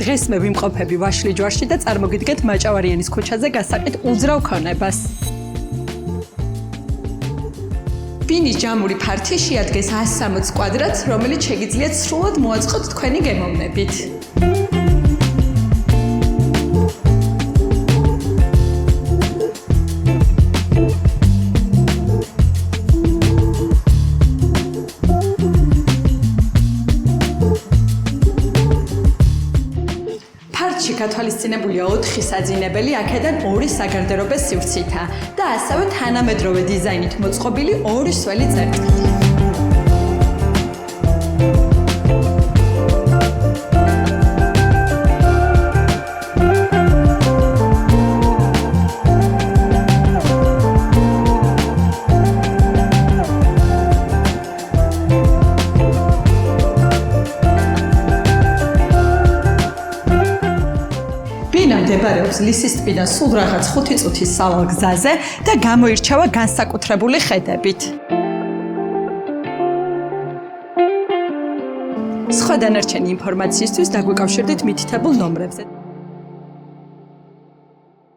დღეს მე ვიმყოფები ვაშლი ჯვარში და წარმოგიდგენთ მაჭავარიანის ქუჩაზე გასაყიდ უძრავ ქონებას. ბინის ჯამური ფართი შეადგენს 160 კვადრატს, რომელიც შეგიძლიათ სრულად მოაწყოთ თქვენი გემოვნებით. ფართში გათვალისწინებულია 4 საძინებელი, აქედან 2 საგარდერობე სივრცითა და ასევე თანამედროვე დიზაინით მოწყობილი 2 სველი წერტილი. ბინა მდებარეობს ლისის ტბიდან სულ რაღაც 5 წუთის სავალ გზაზე და გამოირჩევა განსაკუთრებული ხედებით. სხვა დანარჩენი ინფორმაციისთვის დაგვიკავშირდით მითითებულ ნომრებზე.